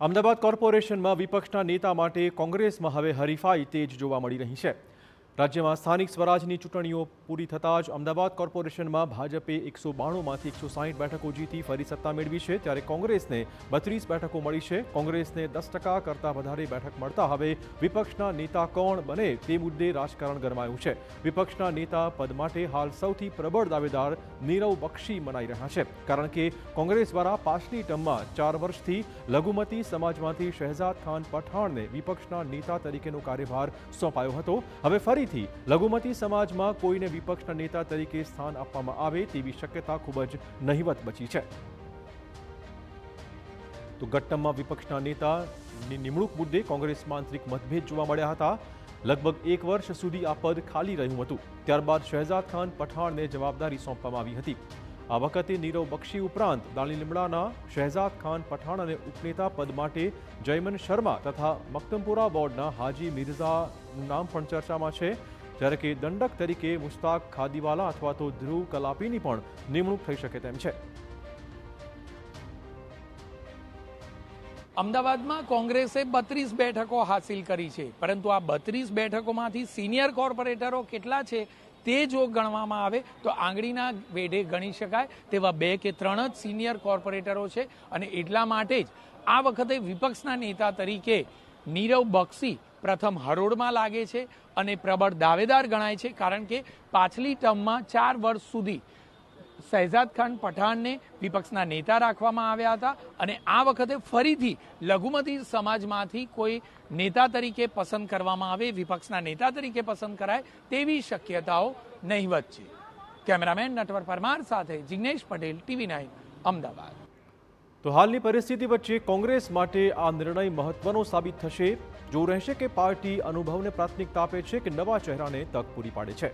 અમદાવાદ કોર્પોરેશનમાં વિપક્ષના નેતા માટે કોંગ્રેસમાં હવે હરીફાઈ તેજ જોવા મળી રહી છે। રાજ્યમાં સ્થાનિક સ્વરાજની ચૂંટણીઓ પૂરી થતાં જ અમદાવાદ કોર્પોરેશનમાં ભાજપે 192માંથી 160 બેઠકો જીતી ફરી સત્તા મેળવી છે, ત્યારે કોંગ્રેસને 32 બેઠકો મળી છે। કોંગ્રેસને 10% કરતાં વધારે બેઠક મળતા હવે વિપક્ષના નેતા કોણ બને તે મુદ્દે રાજકારણ ગરમાયું છે। વિપક્ષના નેતા પદ માટે હાલ સૌથી પ્રબળ દાવેદાર નીરવ બક્ષી મનાઈ રહ્યા છે, કારણ કે કોંગ્રેસ દ્વારા પાછલી ટર્મમાં 4 વર્ષથી લઘુમતી સમાજમાંથી શહેજાદ ખાન પઠાણને વિપક્ષના નેતા તરીકેનો કાર્યભાર સોંપાયો હતો। હવે ફરી લઘુમતી સમાજમાં કોઈને વિપક્ષના નેતા તરીકે સ્થાન આપવામાં આવે તેવી શક્યતા ખૂબ જ નહિવત બચી છે। તો ગટ્ટમમાં વિપક્ષના નેતાની નિમણૂક મુદ્દે કોંગ્રેસમાં આંતરિક મતભેદ જોવા મળ્યા હતા। લગભગ 1 વર્ષ સુધી આ પદ ખાલી રહ્યું હતું, ત્યારબાદ શહેજાદ ખાન પઠાણને જવાબદારી સોંપવામાં આવી હતી। આ વખતે નીરવ બક્ષી ઉપરાંત દાણી લીમડાના શહેજાદ ખાન પઠાણ અને ઉપનેતા પદ માટે જયમન શર્મા તથા મક્તમપુરા વોર્ડના હાજી મિર્ઝાનું નામ પણ ચર્ચામાં છે, જ્યારે કે દંડક તરીકે મુસ્તાક ખાદીવાલા અથવા તો ધ્રુવ કલાપીની પણ નિમણૂક થઈ શકે તેમ છે। અમદાવાદમાં કોંગ્રેસે 32 બેઠકો હાંસિલ કરી છે, પરંતુ આ 32 બેઠકોમાંથી સિનિયર કોર્પોરેટરો કેટલા છે તે જો ગણવામાં આવે તો આંગળીના વેઢે ગણી શકાય તેવા 2 કે 3 જ સિનિયર કોર્પોરેટરો છે, અને એટલા માટે જ આ વખતે વિપક્ષના નેતા તરીકે નીરવ બક્ષી પ્રથમ હરોળમાં લાગે છે અને પ્રબળ દાવેદાર ગણાય છે, કારણ કે પાછલી ટર્મમાં 4 વર્ષ સુધી શહેજાદ ખાન પઠાણને વિપક્ષના નેતા રાખવામાં આવ્યા હતા, અને આ વખતે ફરીથી લઘુમતી સમાજમાંથી કોઈ નેતા તરીકે પસંદ કરવામાં આવે, વિપક્ષના નેતા તરીકે પસંદ કરાય તેવી શક્યતાઓ નહિવત છે। કેમેરામેન નટવર પરમાર સાથે જિગ્નેશ પટેલ, TV9 અમદાવાદ। તો હાલની પરિસ્થિતિ વચ્ચે કોંગ્રેસ માટે આ નિર્ણય મહત્વનો સાબિત થશે। જો રહેશે કે પાર્ટી અનુભવને પ્રાથમિકતા આપે છે કે નવા ચહેરાને તક પૂરી પાડે છે।